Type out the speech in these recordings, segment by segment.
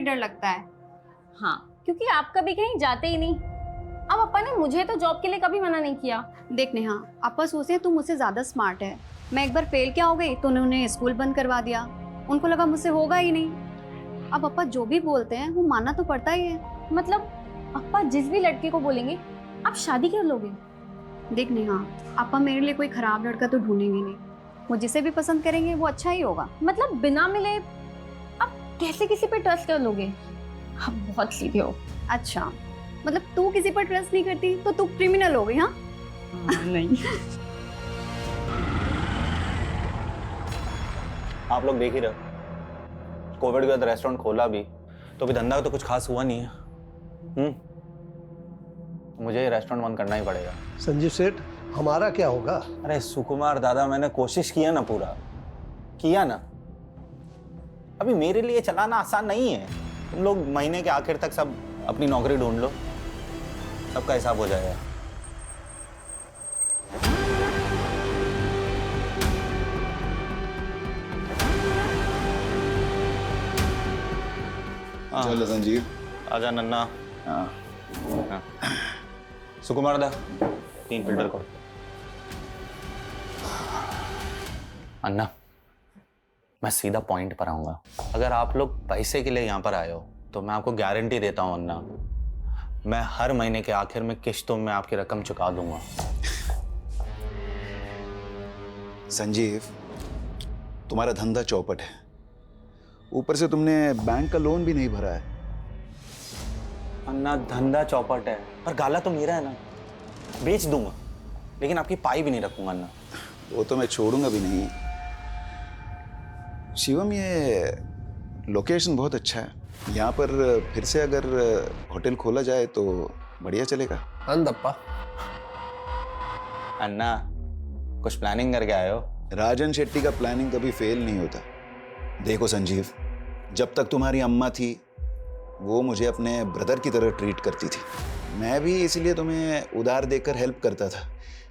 डर लगता है। हाँ, क्योंकि आप कभी कहीं जाते ही नहीं। अब अपा ने मुझे तो जॉब के लिए कभी मना नहीं किया। देख नेहा, आपा सोचते हैं तुम मुझसे ज्यादा स्मार्ट है। मैं एक बार फेल क्या हो गई तो उन्होंने स्कूल बंद करवा दिया। उनको लगा मुझसे होगा ही नहीं। अब अपा जो भी बोलते हैं वो मानना तो पड़ता ही है। मतलब अपा जिस भी लड़के को बोलेंगे आप शादी कर लोगे? देख नेहा, आपा मेरे लिए कोई खराब लड़का तो ढूंढेंगे नहीं। वो जिसे भी पसंद करेंगे वो अच्छा ही होगा। मतलब बिना मिले आप कैसे किसी पे ट्रस्ट कर लोगे? आप बहुत सीधे हो। अच्छा, मतलब तू किसी पर ट्रस्ट नहीं करती तो तू क्रिमिनल हो गई? हाँ नहीं। आप लोग देख ही रहे, कोविड के बाद रेस्टोरेंट खोला भी तो भी धंधा तो कुछ खास हुआ नहीं है। मुझे ये रेस्टोरेंट बंद करना ही पड़ेगा। संजीव सेठ, हमारा क्या होगा? अरे सुकुमार दादा, मैंने कोशिश किया ना, पूरा किया ना। अभी मेरे लिए चलाना आसान नहीं है। तुम लोग महीने के आखिर तक सब अपनी नौकरी ढूंढ लो, सबका हिसाब हो जाएगा। चलो संजीव, आजा नन्ना। हाँ। सुकुमार दा 3 फिल्टर को। अन्ना, मैं सीधा पॉइंट पर आऊंगा। अगर आप लोग पैसे के लिए यहाँ पर आए हो तो मैं आपको गारंटी देता हूँ अन्ना, मैं हर महीने के आखिर में किश्तों में आपकी रकम चुका दूंगा। संजीव, तुम्हारा धंधा चौपट है, ऊपर से तुमने बैंक का लोन भी नहीं भरा है। अन्ना, धंधा चौपट है पर गाला तो मेरा है ना, बेच दूंगा लेकिन आपकी पाई भी नहीं रखूंगा अन्ना। वो तो मैं छोड़ूंगा भी नहीं। शिवम, ये लोकेशन बहुत अच्छा है, यहाँ पर फिर से अगर होटल खोला जाए तो बढ़िया चलेगा। अंदप्पा, अन्ना, कुछ प्लानिंग करके आए हो? राजन शेट्टी का प्लानिंग कभी फेल नहीं होता। देखो संजीव, जब तक तुम्हारी अम्मा थी वो मुझे अपने ब्रदर की तरह ट्रीट करती थी। मैं भी इसीलिए तुम्हें उधार देकर हेल्प करता था,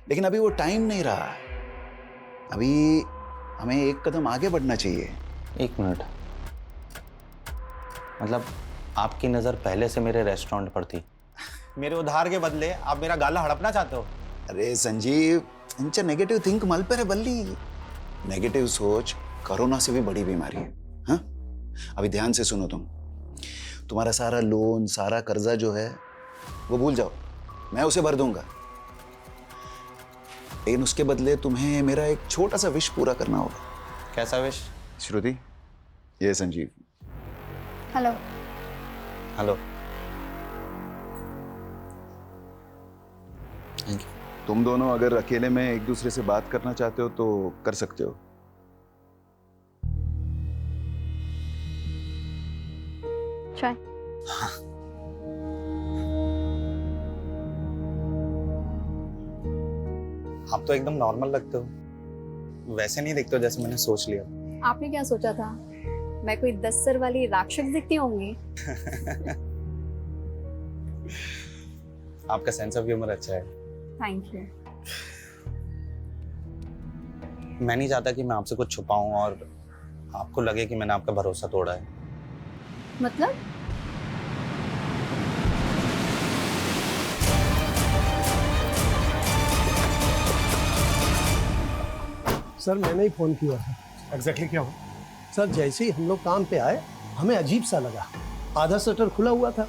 लेकिन अभी वो टाइम नहीं रहा। अभी हमें एक कदम आगे बढ़ना चाहिए। 1 मिनट, मतलब आपकी नज़र पहले से मेरे रेस्टोरेंट पर थी, मेरे उधार के बदले आप मेरा गाला हड़पना चाहते हो? अरे संजीव, इंचा नेगेटिव थिंक मल पर बल्ली। नेगेटिव सोच कोरोना से भी बड़ी बीमारी है। हाँ, अभी ध्यान से सुनो। तुम्हारा सारा लोन, सारा कर्जा जो है वो भूल जाओ, मैं उसे भर दूंगा। लेकिन उसके बदले तुम्हें मेरा एक छोटा सा विश पूरा करना होगा। कैसा विश? श्रुति, ये Sanjeev. Hello. Hello. Thank you. तुम दोनों अगर अकेले में एक दूसरे से बात करना चाहते हो तो कर सकते हो। चाय। आप तो एकदम नॉर्मल लगते हो, वैसे नहीं दिखते हो जैसे मैंने सोच लिया। आपने क्या सोचा था? मैं कोई 10 सर वाली राक्षस दिखती होंगी? आपका सेंस ऑफ ह्यूमर अच्छा है। Thank you. मैं नहीं चाहता कि मैं आपसे कुछ छुपाऊं और आपको लगे कि मैंने आपका भरोसा तोड़ा है। मतलब? सर मैंने ही फोन किया था। एग्जैक्टली क्या हुआ? सर जैसे ही हम लोग काम पे आए हमें अजीब सा लगा। आधा शटर खुला हुआ था,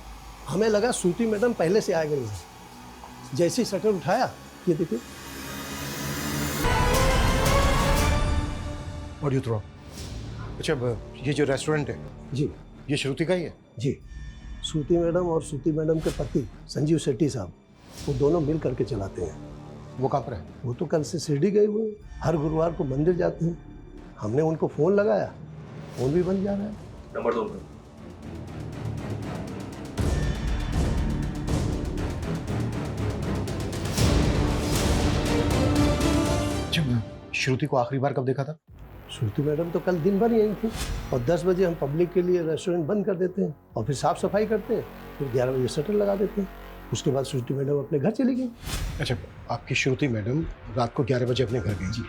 हमें लगा श्रुति मैडम पहले से आ गई है। जैसे ही शटर उठाया, ये देखिए। What you throw? अच्छा, ये जो रेस्टोरेंट है जी ये श्रुति का ही है? जी, श्रुति मैडम और श्रुति मैडम के पति संजीव शेट्टी साहब, वो दोनों मिल करके चलाते हैं। वो कहाँ पर है? वो तो कल से शिरडी गए हुए हैं, हर गुरुवार को मंदिर जाते हैं। हमने उनको फोन लगाया, फोन भी बंद जा रहा है। नंबर 2 अच्छा, श्रुति को आखिरी बार कब देखा था? श्रुति मैडम तो कल दिन भर यहीं थी और 10 बजे हम पब्लिक के लिए रेस्टोरेंट बंद कर देते हैं और फिर साफ सफाई करते हैं, फिर 11 बजे शटर लगा देते हैं। उसके बाद श्रुति मैडम अपने घर चली गई। अच्छा, आपकी श्रुति मैडम रात को 11 बजे अपने घर गई जी,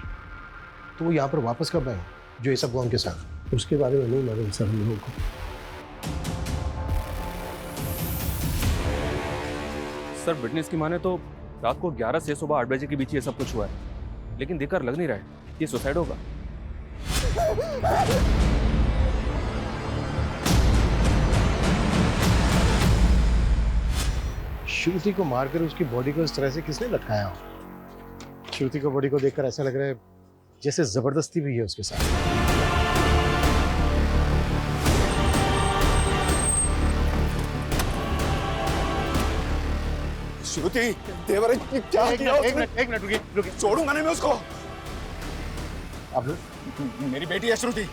तो वो यहाँ पर वापस कब आए जो ये सब हुआ उनके साथ? उसके बारे में नहीं मालूम सर हम लोगों को। सर विटनेस की माने तो रात को 11 से सुबह 8 बजे के बीच ये सब कुछ हुआ है, लेकिन देखकर लग नहीं रहा है कि सुसाइड होगा। श्रुति को मारकर उसकी बॉडी को इस तरह से किसने लटकाया हो? श्रुति को बॉडी को देखकर ऐसा लग रहा है जैसे जबरदस्ती भी है उसके साथ। श्रुति, देवर क्या किया उसने? एक मिनट रुकिए। छोड़ूंगा नहीं मैं उसको। आप लोग मेरी बेटी है श्रुति।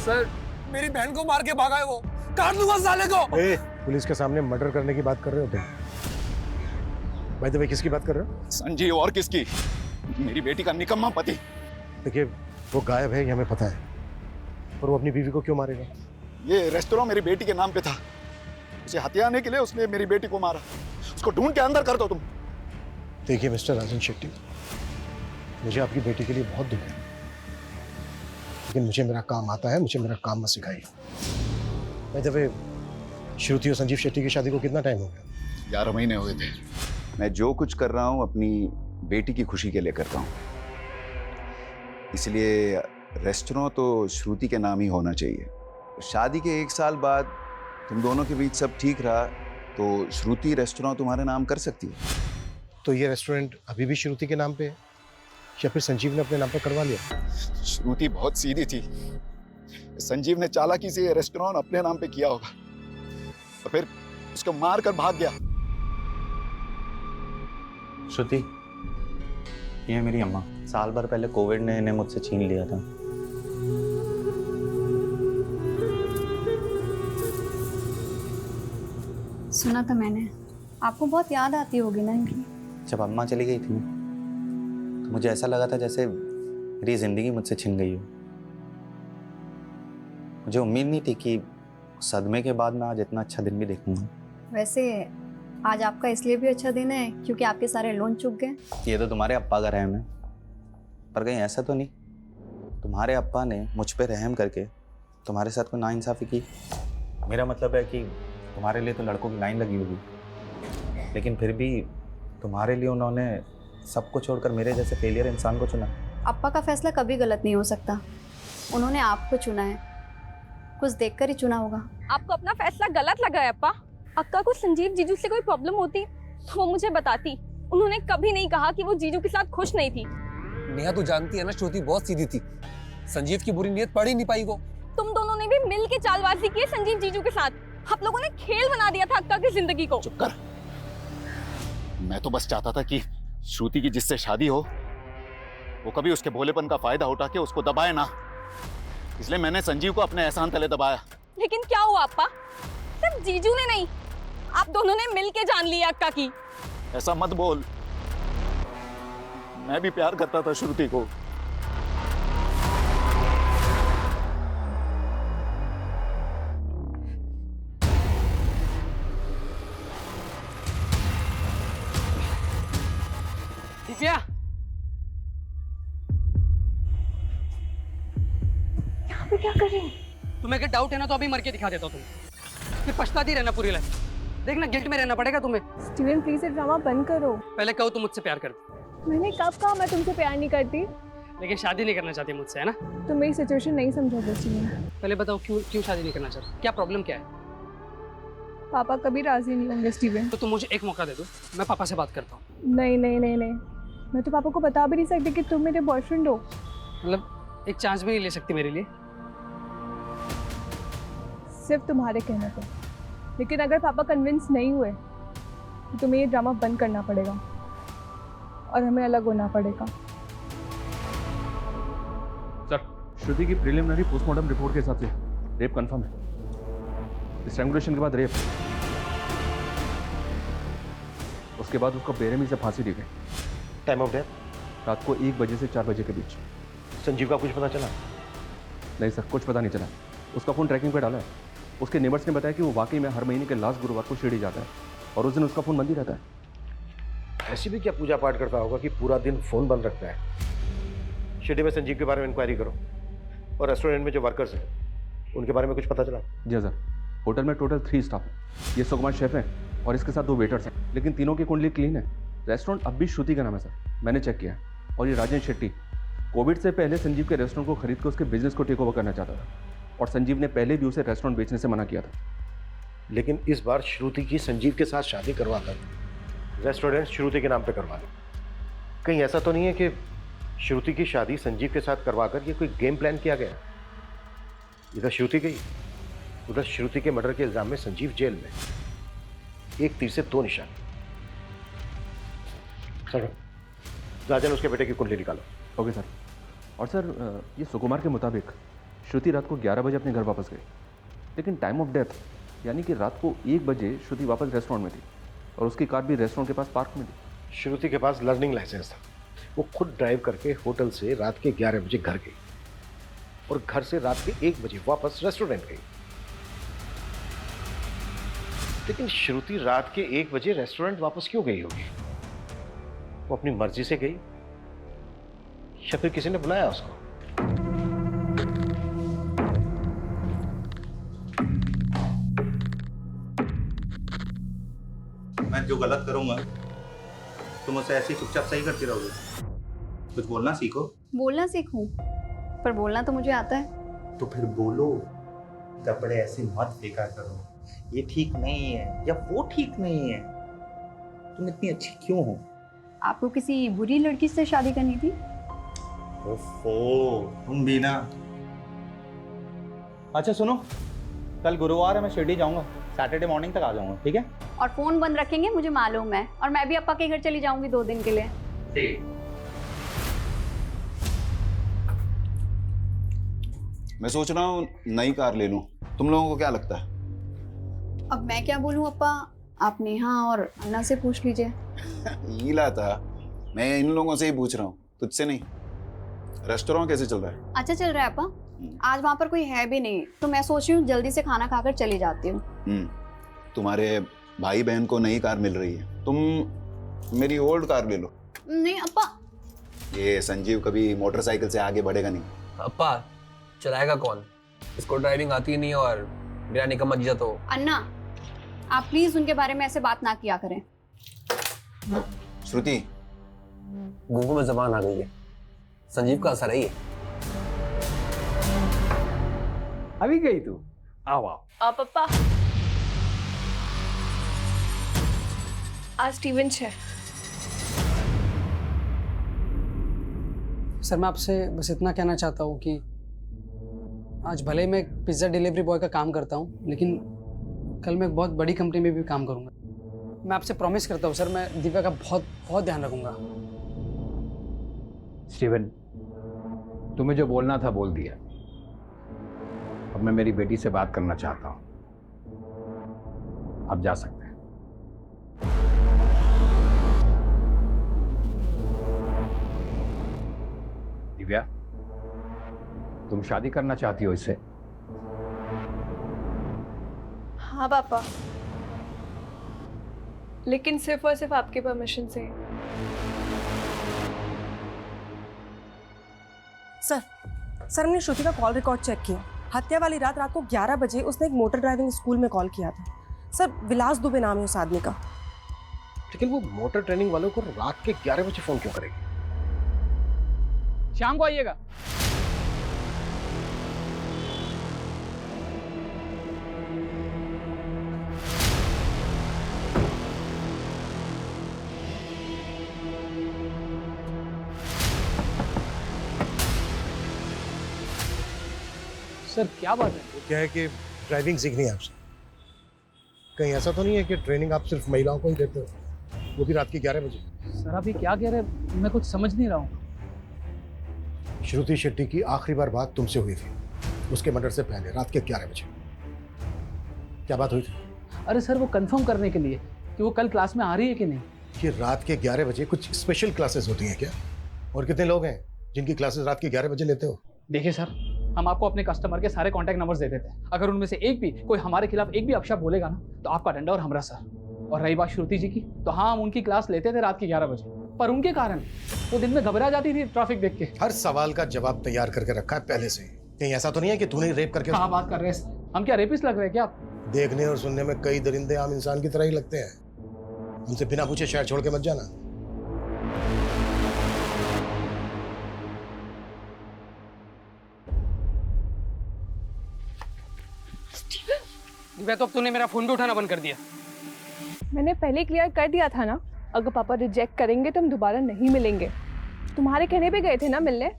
सर मेरी बहन को मार के भागा है वो, काट दूंगा साले को। पुलिस के सामने मर्डर करने की बात कर रहे हो तुम? बाय द वे किसकी बात कर रहे हो? संजीव और किसकी? मेरी बेटी का निकम्मा पति। देखिए वो गायब है ये हमें पता है, पर वो अपनी बीवी को क्यों मारेगा? ये रेस्टोरेंट मेरी बेटी के नाम पे था, उसे हथियाने के लिए उसने मेरी बेटी को मारा। उसको ढूंढ के अंदर कर दो तुम। देखिए मिस्टर राजन शेट्टी, मुझे आपकी बेटी के लिए बहुत दुख है, लेकिन मुझे मेरा काम आता है, मुझे मेरा काम मत सिखाइए। बाय द वे श्रुति और संजीव शेट्टी की शादी को कितना टाइम हो गया? 11 महीने हुए थे। मैं जो कुछ कर रहा हूँ अपनी बेटी की खुशी के लिए करता हूँ, इसलिए रेस्टोरेंट तो श्रुति के नाम ही होना चाहिए। शादी के 1 साल बाद तुम दोनों के बीच सब ठीक रहा तो श्रुति रेस्टोरेंट तुम्हारे नाम कर सकती है। तो ये रेस्टोरेंट अभी भी श्रुति के नाम पे है या फिर संजीव ने अपने नाम पे करवा लिया? श्रुति बहुत सीधी थी, संजीव ने चालाकी से ये रेस्टोरेंट अपने नाम पे किया होगा, तो फिर उसको मार कर भाग गया। श्रुति, ये मेरी अम्मा। साल भर पहले कोविड ने इन्हें मुझसे छीन लिया था। सुना था मैंने, आपको बहुत याद आती होगी ना इनकी। जब अम्मा चली गई थी तो मुझे ऐसा लगा था जैसे मेरी जिंदगी मुझसे छिन गई हो। मुझे उम्मीद नहीं थी कि सदमे के बाद मैं आज इतना अच्छा दिन भी देखूंगा। वैसे आज आपका इसलिए भी अच्छा दिन है क्योंकि आपके सारे लोन चुक गए। ये तो तुम्हारे अप्पा का रहम है, पर कहीं ऐसा तो नहीं तुम्हारे अप्पा ने मुझ पे रहम करके तुम्हारे साथ कोई नाइंसाफ़ी की? मेरा मतलब है कि तुम्हारे लिए तो लड़कों की लाइन लगी होगी, लेकिन फिर भी तुम्हारे लिए उन्होंने सबको छोड़कर मेरे जैसे फेलियर इंसान को चुना। अप्पा का फैसला कभी गलत नहीं हो सकता, उन्होंने आपको चुना है, कुछ देखकर ही चुना होगा। आपको अपना फैसला गलत लगा है अप्पा? अक्का को संजीव जीजू से कोई प्रॉब्लम होती तो वो मुझे बताती। उन्होंने कभी नहीं कहा कि वो जीजू के साथ खुश नहीं थी। नेहा तू जानती है ना श्रुति बहुत सीधी थी, संजीव की बुरी नीयत पढ़ ही नहीं पाई वो। तुम दोनों ने भी मिल के चालबाजी की है संजीव जीजू के साथ। आप लोगों ने खेल बना दिया था अक्का की जिंदगी को। चुप कर। मैं तो बस चाहता था कि श्रुति की जिससे शादी हो वो कभी उसके भोलेपन का फायदा उठा के उसको दबाए ना, इसलिए मैंने संजीव को अपने एहसान तले दबाया। लेकिन क्या हुआ अप्पा? सिर्फ जीजू ने नहीं, आप दोनों ने मिल के जान लिया अक्का की। ऐसा मत बोल, मैं भी प्यार करता था श्रुति को। दिव्या, यहाँ पे क्या कर रही हो? तुम्हें अगर डाउट है ना तो अभी मर के दिखा देता हूँ तुम्हें, फिर पछताती रहना पूरी लाइफ। देखना गिल्ट में रहना पड़ेगा तुम्हें। स्टीवन प्लीज ये ड्रामा बंद करो। पहले कहो तुम मुझसे प्यार करती, मैंने कब कहा मैं तुमसे प्यार नहीं करती? लेकिन शादी नहीं करना चाहती मुझसे, है ना? तुम मेरी सिचुएशन नहीं समझोगे स्टीवन। पहले बताओ क्यों शादी नहीं करना चाहती? क्या प्रॉब्लम क्या है? पापा कभी राजी नहीं होंगे स्टीवन। तो तुम मुझे एक मौका दे दो, मैं पापा से बात करता हूँ। नहीं नहीं नहीं नहीं, मैं तो पापा को बता भी नहीं सकती कि तुम मेरे बॉयफ्रेंड हो। मतलब एक चांस भी नहीं ले सकती मेरे लिए? सिर्फ तुम्हारे कहने पे। लेकिन अगर पापा कन्विंस नहीं हुए तो तुम्हें ये ड्रामा बंद करना पड़ेगा और हमें अलग होना पड़ेगा। सर, श्रुति की प्रिलिमिनरी पोस्टमार्टम रिपोर्ट के हिसाब से रेप कंफर्म है। स्ट्रैंगुलेशन के बाद रेप, उसके बाद उसको बेरहमी से फांसी दी गई। टाइम ऑफ डेथ रात को 1 बजे से 4 बजे के बीच। संजीव का कुछ पता चला? नहीं सर, कुछ पता नहीं चला। उसका फ़ोन ट्रैकिंग पे डाला है। उसके नेबर्स ने बताया कि वो वाकई में हर महीने के लास्ट गुरुवार को शिरडी जाता है और उस दिन उसका फ़ोन बंद ही रहता है। ऐसी भी क्या पूजा पाठ करता होगा कि पूरा दिन फ़ोन बंद रखता है? शिरडी में संजीव के बारे में इंक्वायरी करो, और रेस्टोरेंट में जो वर्कर्स हैं उनके बारे में कुछ पता चला? जी सर, होटल में टोटल 3 स्टाफ हैं। ये सुकुमार शेफ हैं और इसके साथ 2 वेटर्स हैं, लेकिन तीनों की कुंडली क्लीन है। रेस्टोरेंट अब भी श्रुति का नाम है सर, मैंने चेक किया। और ये राजन शेट्टी कोविड से पहले संजीव के रेस्टोरेंट को खरीद कर उसके बिजनेस को टेक ओवर करना चाहता था, और संजीव ने पहले भी उसे रेस्टोरेंट बेचने से मना किया था। लेकिन इस बार श्रुति की संजीव के साथ शादी करवाकर रेस्टोरेंट श्रुति के नाम पे करवा लो। कहीं ऐसा तो नहीं है कि श्रुति की शादी संजीव के साथ करवाकर ये कोई गेम प्लान किया गया? इधर श्रुति गई, उधर श्रुति के मर्डर के इल्जाम में संजीव जेल में। एक तीर से 2 निशान। सर, राजन उसके बेटे की कुंडली निकालो। Okay sir. और सर ये सुकुमार के मुताबिक श्रुति रात को 11 बजे अपने घर वापस गई, लेकिन टाइम ऑफ डेथ यानी कि रात को 1 बजे श्रुति वापस रेस्टोरेंट में थी, और उसकी कार भी रेस्टोरेंट के पास पार्क में थी। श्रुति के पास लर्निंग लाइसेंस था। वो खुद ड्राइव करके होटल से रात के 11 बजे घर गई और घर से रात के 1 बजे वापस रेस्टोरेंट गई। लेकिन श्रुति रात के 1 बजे रेस्टोरेंट वापस क्यों गई होगी? वो अपनी मर्जी से गई या फिर किसी ने बुलाया उसको? मैं जो गलत करूंगा तुम उसे ऐसे ही चुपचाप सही करती रहोगे? कुछ बोलना सीखो। बोलना सीखूं, पर बोलना तो मुझे आता है। तो फिर बोलो। कपड़े ऐसे मत फेंका करो, ये ठीक नहीं है या वो ठीक नहीं है। तुम इतनी अच्छी क्यों हो? आपको किसी बुरी लड़की से शादी करनी थी? ओफो, तुम भी ना। अच्छा सुनो, कल गुरुवार है, मैं शिरडी जाऊंगा, सैटरडे मॉर्निंग तक आ जाऊंगा, ठीक है? और फोन बंद रखेंगे, मुझे मालूम है। और मैं भी अप्पा के घर चली जाऊंगी 2 दिन के लिए। ठीक। मैं सोच रहा हूँ नई कार ले लूं, तुम लोगों को क्या लगता है? अब मैं क्या बोलूं अप्पा, आप नेहा और अन्ना से पूछ लीजिए। हीला था, मैं इन लोगों से ही पूछ रहा हूँ, तुझसे नहीं। रेस्टोरेंट कैसे चल रहा है? अच्छा चल रहा है अप्पा। आज वहाँ पर कोई है भी नहीं, तो मैं सोच रही हूँ जल्दी से खाना खाकर चली जाती हूँ। तुम्हारे भाई बहन को नई कार मिल रही है, तुम मेरी ओल्ड कार ले लो। नहीं अप्पा। ये संजीव कभी मोटरसाइकिल से आगे बढ़ेगा नहीं। अप्पा चलाएगा कौन? इसको ड्राइविंग आती नहीं, और मेरा निकम्मा जीजा तो। अन्ना, आप प्लीज उनके बारे में ऐसे बात ना किया करें। श्रुति, गूगल में जबान आ गई है, संजीव का असर है ये। अभी गई तू? आओ आओ। पप्पा आज स्टीवन है। सर मैं आपसे बस इतना कहना चाहता हूँ कि आज भले ही मैं एक पिज़्ज़ा डिलीवरी बॉय का काम करता हूँ, लेकिन कल मैं एक बहुत बड़ी कंपनी में भी काम करूँगा। मैं आपसे प्रॉमिस करता हूँ सर, मैं दिव्या का बहुत बहुत ध्यान रखूँगा। स्टीवन, तुम्हें जो बोलना था बोल दिया। अब मैं मेरी बेटी से बात करना चाहता हूँ, आप जा सकते हैं। दिव्या, तुम शादी करना चाहती हो इससे? हाँ पापा, लेकिन सिर्फ और सिर्फ आपके परमिशन से। सर हमने श्रुति का कॉल रिकॉर्ड चेक किया। हत्या वाली रात को 11 बजे उसने एक मोटर ड्राइविंग स्कूल में कॉल किया था। सर विलास दुबे नाम है उस आदमी का। लेकिन वो मोटर ट्रेनिंग वालों को रात के 11 बजे फोन क्यों करेगी? शाम को आइएगा। सर क्या बात है? वो क्या है कि ड्राइविंग सीखनी है आपसे। कहीं ऐसा तो नहीं है कि ट्रेनिंग आप सिर्फ महिलाओं को ही देते हो, वो भी रात के 11 बजे? सर आप ये क्या कह रहे हैं, मैं कुछ समझ नहीं रहा हूँ। श्रुति शेट्टी की आखिरी बार बात तुमसे हुई थी उसके मर्डर से पहले, रात के 11 बजे। क्या बात हुई थी? अरे सर वो कंफर्म करने के लिए कि वो कल क्लास में आ रही है कि नहीं। कि रात के 11 बजे कुछ स्पेशल क्लासेस होती हैं क्या? और कितने लोग हैं जिनकी क्लासेस रात के 11 बजे लेते हो? देखिए सर, हम आपको अपने कस्टमर के सारे कॉन्टैक्ट नंबर्स दे देते हैं। अगर उनमें से एक भी कोई हमारे खिलाफ एक भी अपशब्द बोलेगा ना, तो आपका डंडा और हमरा सर। और रही बात श्रुति जी की, तो हाँ हम उनकी क्लास लेते थे रात के 11 बजे, पर उनके कारण वो दिन में घबरा जाती थी ट्रैफिक देख के। हर सवाल का जवाब तैयार करके रखा है पहले से। कहीं ऐसा तो नहीं है कि तूने रेप करके? हाँ बात कर रहे हैं, हम क्या रेपिस्ट लग रहे हैं क्या आप? देखने और सुनने में कई दरिंदे आम इंसान की तरह ही लगते हैं। उनसे बिना पूछे शहर छोड़ के मत जाना। दिव्या, तो अब तूने मेरा फोन भी उठाना बंद कर दिया। मैंने पहले क्लियर कर दिया था ना, अगर पापा रिजेक्ट करेंगे तो हम दोबारा नहीं मिलेंगे। तुम्हारे कहने पे गए थे ना मिलने,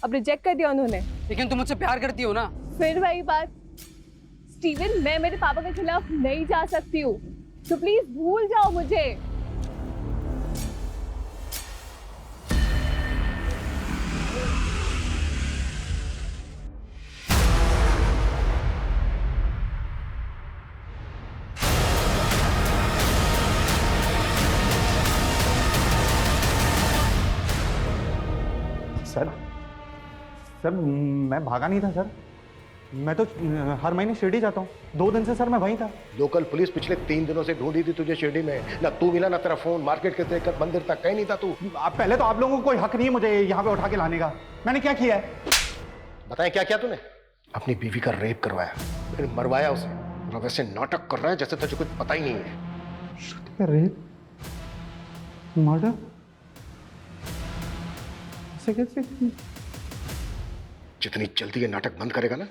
अब रिजेक्ट कर दिया उन्होंने। लेकिन तुम मुझसे प्यार करती हो ना। फिर वही बात स्टीवन, मैं मेरे पापा के खिलाफ नहीं जा सकती हूँ, तो प्लीज भूल जाओ मुझे। सर मैं भागा नहीं था सर, मैं तो हर महीने शिरडी जाता हूँ। 2 दिन से सर मैं वहीं था। लोकल पुलिस पिछले 3 दिनों से ढूंढी थी तुझे शिरडी में, ना तू मिला ना तेरा फोन। मार्केट के तेरे मंदिर तक कहीं नहीं था तू। पहले तो आप लोगों को कोई हक नहीं है मुझे यहाँ पे उठा के लाने का। मैंने क्या किया है? बताएं क्या किया तूने? अपनी बीवी का रेप करवाया, फिर मरवाया उसे, और वैसे नाटक कर रहा है जैसे तुझे कुछ पता ही नहीं है। रेप, मर्डर, कैसे? जितनी जल्दी ये नाटक बंद करेगा ना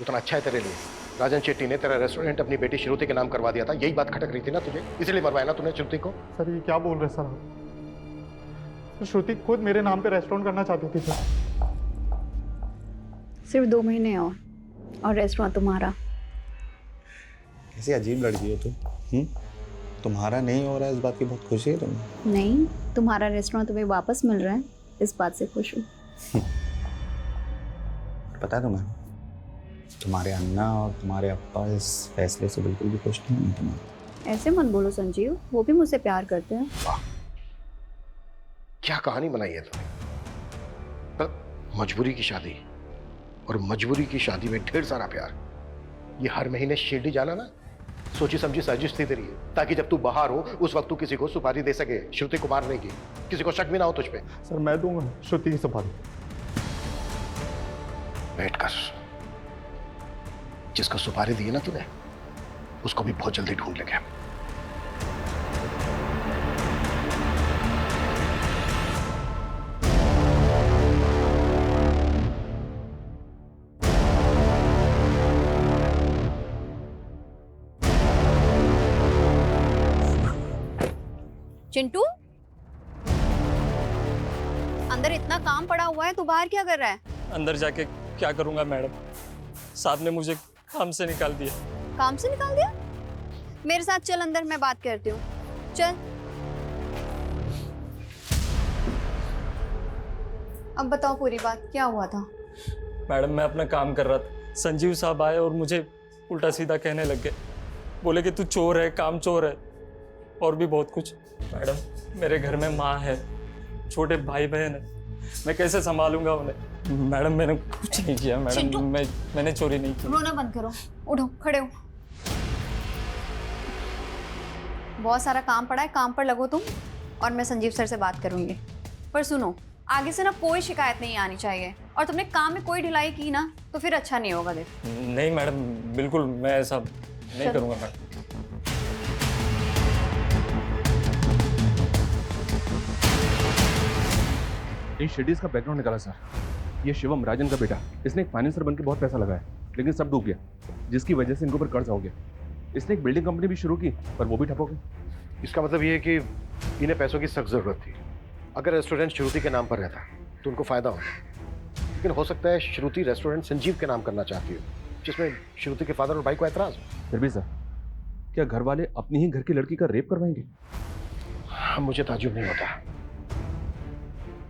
उतना अच्छा है तेरे लिए। राजन शेट्टी ने तेरा रेस्टोरेंट अपनी बेटी श्रुति के नाम करवा दिया था, यही बात खटक रही थी ना तुझे, इसलिए मरवाया ना तूने श्रुति को। सर ये क्या बोल रहे सर आप? श्रुति खुद मेरे नाम पे रेस्टोरेंट करना चाहती थी सर। सिर्फ 2 महीने और रेस्टोरेंट तुम्हारा। कैसी अजीब लड़की हो तुम। तुम्हारा नहीं हो रहा है इस बात की बहुत खुशी है तुम्हें? नहीं, तुम्हारा रेस्टोरेंट तुम्हें वापस मिल रहा है, इस बात से खुश हूँ। पता है तुम्हें, तुम्हारे अन्ना और तुम्हारे अप्पा इस फैसले से बिल्कुल भी खुश नहीं है। ऐसे मत बोलो संजीव, वो भी मुझसे प्यार करते हैं। वाह, क्या कहानी बनाई है तुमने। मजबूरी की शादी, और मजबूरी की शादी में ढेर सारा प्यार। ये हर महीने शिरडी जाना ना सोची समझी साजिश थी तेरी, ताकि जब तू बाहर हो उस वक्त तू किसी को सुपारी दे सके श्रुति को मारने की, किसी को शक भी ना हो तुझ पे। सर मैं दूंगा श्रुति की सुपारी। वेट कर, जिसको सुपारी दी है ना तूने उसको भी बहुत जल्दी ढूंढ लेंगे। चिंटू, अंदर इतना काम पड़ा हुआ है, तू बाहर क्या कर रहा है? अंदर जाके क्या करूंगा मैडम, साहब ने मुझे काम से निकाल दिया। काम से निकाल दिया? मेरे साथ चल अंदर, मैं बात करती हूँ, चल। अब बताओ पूरी बात, क्या हुआ था? मैडम मैं अपना काम कर रहा था, संजीव साहब आए और मुझे उल्टा सीधा कहने लग गए। बोले कि तू चोर है, काम चोर है, और भी बहुत कुछ। मैडम मेरे घर में माँ है, छोटे भाई बहन है, मैं कैसे संभालूंगा उन्हें? मैडम मैंने कुछ नहीं किया मैडम, मैंने चोरी नहीं की। रोना बंद करो, उठो, खड़े हो। बहुत सारा काम पड़ा है, काम पर लगो तुम, और मैं संजीव सर से बात करूंगी। पर सुनो, आगे से ना कोई शिकायत नहीं आनी चाहिए, और तुमने काम में कोई ढिलाई की ना तो फिर अच्छा नहीं होगा। देख नहीं मैडम, बिल्कुल मैं ऐसा नहीं करूंगा मैडम। इन शेडीज का बैकग्राउंड निकाला सर। ये शिवम राजन का बेटा, इसने एक फाइनेंसर बनकर बहुत पैसा लगाया, लेकिन सब डूब गया, जिसकी वजह से इनके ऊपर कर्ज हो गया। इसने एक बिल्डिंग कंपनी भी शुरू की, पर वो भी ठप हो गई। इसका मतलब ये है कि इन्हें पैसों की सख्त जरूरत थी। अगर रेस्टोरेंट श्रुति के नाम पर रहता तो उनको फायदा होता, लेकिन हो सकता है श्रुति रेस्टोरेंट संजीव के नाम करना चाहती हो, जिसमें श्रुति के फादर और भाई को ऐतराज हो। फिर भी सर, क्या घर वाले अपनी ही घर की लड़की का रेप करवाएंगे? मुझे ताज्जुब नहीं होता।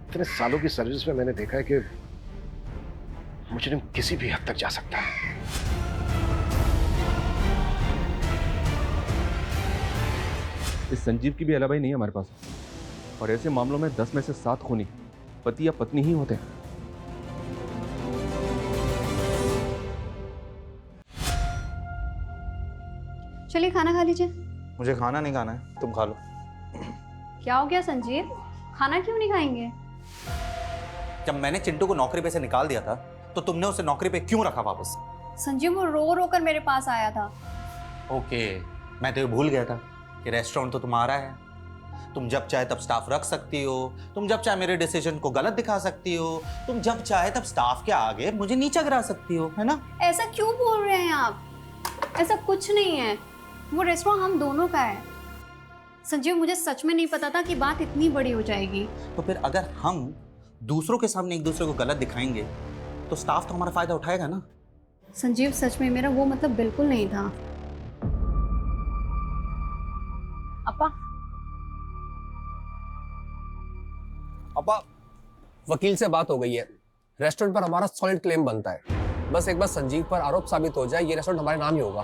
इतने सालों की सर्विस में मैंने देखा है कि मुजरिम किसी भी हद तक जा सकता है। इस संजीव की भी अलावाई नहीं है हमारे पास, और ऐसे मामलों में 10 में से 7 खूनी पति या पत्नी ही होते हैं। चलिए खाना खा लीजिए। मुझे खाना नहीं खाना है, तुम खा लो। क्या हो गया संजीव, खाना क्यों नहीं खाएंगे? जब मैंने चिंटू को नौकरी पे से निकाल दिया था तो तुमने उसे नौकरी पे क्यों रखा वापस? संजीव वो रो रो कर मेरे पास आया था। ओके, मैं तो ये भूल गया था कि रेस्टोरेंट तो तुम्हारा है। तुम जब चाहे तब स्टाफ रख सकती हो, तुम जब चाहे मेरे डिसीजन को गलत दिखा सकती हो, तुम जब चाहे तब स्टाफ के आगे मुझे नीचा गिरा सकती हो, है ना? ऐसा क्यों बोल रहे हैं आप? ऐसा कुछ नहीं है, वो रेस्टोरेंट हम दोनों का है। संजीव, मुझे सच में नहीं पता था कि बात इतनी बड़ी हो जाएगी। तो फिर अगर हम दूसरों के सामने एक दूसरे को गलत दिखाएंगे तो स्टाफ तो हमारा फायदा उठाएगा ना। संजीव, सच में मेरा वो मतलब बिल्कुल नहीं था। अपा, अपा, वकील से बात हो गई है, रेस्टोरेंट पर हमारा सॉलिड क्लेम बनता है। बस एक बार संजीव पर आरोप साबित हो जाए, ये रेस्टोरेंट हमारे नाम ही होगा।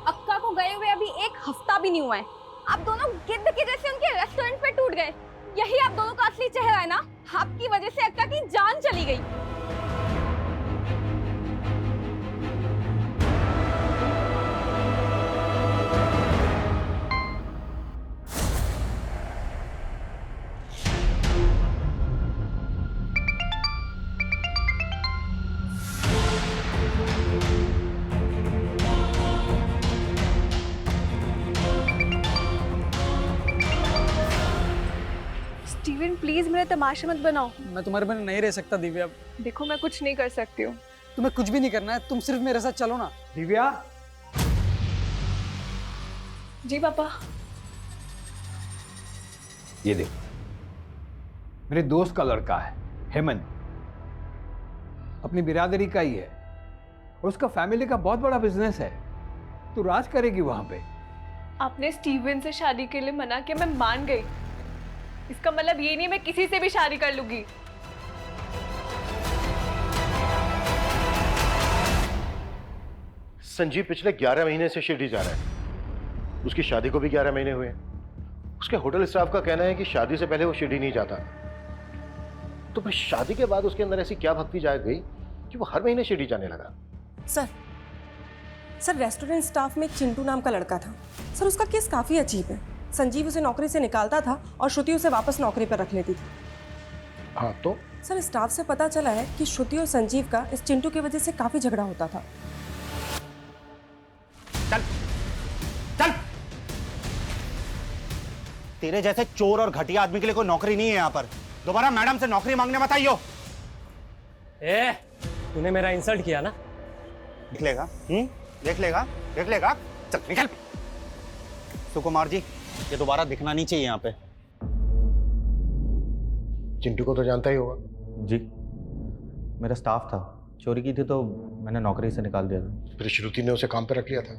अक्का को गए हुए अभी 1 हफ्ता भी नहीं हुआ है, आप दोनों गिद्ध के जैसे उनके रेस्टोरेंट पे टूट गए। यही आप दोनों का असली चेहरा है ना? आपकी वजह से अक्का की जान चली गई। स्टीवन, प्लीज मेरे तमाशे मत बनाओ। मैं तुम्हारे बिना नहीं रह सकता दिव्या। देखो, मैं कुछ नहीं कर सकती हूँ। तुम्हें कुछ भी नहीं करना है, तुम सिर्फ मेरे साथ चलो ना। दिव्या, जी पापा। ये देख, मेरे दोस्त का लड़का है हेमंत, अपनी बिरादरी का ही है और उसका फैमिली का बहुत बड़ा बिजनेस है। तू राज करेगी वहां पे। आपने स्टीवन से शादी के लिए मना किया, मैं मान गई। इसका मतलब ये नहीं मैं किसी से भी शादी कर लूंगी। संजीव पिछले 11 महीने से शिरडी जा रहा है। उसकी शादी को भी 11 महीने हुए हैं। उसके होटल स्टाफ का कहना है कि शादी से पहले वो शिरडी नहीं जाता। तो फिर शादी के बाद उसके अंदर ऐसी क्या भक्ति जाग गई कि वो हर महीने शिरडी जाने लगा? सर रेस्टोरेंट स्टाफ में एक चिंटू नाम का लड़का था। सर, उसका केस काफ़ी अजीब है। संजीव उसे नौकरी से निकालता था और श्रुति उसे वापस नौकरी पर रख लेती थी। हाँ तो? सर, स्टाफ से पता चला है कि श्रुति और संजीव का इस चिंटू की वजह से काफ़ी झगड़ा होता था। चल चल, तेरे जैसे चोर और घटिया आदमी के लिए कोई नौकरी नहीं है यहाँ पर। दोबारा मैडम से नौकरी मांगने मत आइयो। तूने मेरा इंसल्ट किया ना? देख लेगा, देख लेगा, देख लेगा। चल निकल। सुकुमार जी, ये दोबारा दिखना नहीं चाहिए यहाँ पे। चिंटू को तो जानता ही होगा। जी, मेरा स्टाफ था, चोरी की थी तो मैंने नौकरी से निकाल दिया था। फिर श्रुति ने उसे काम पे रख लिया था,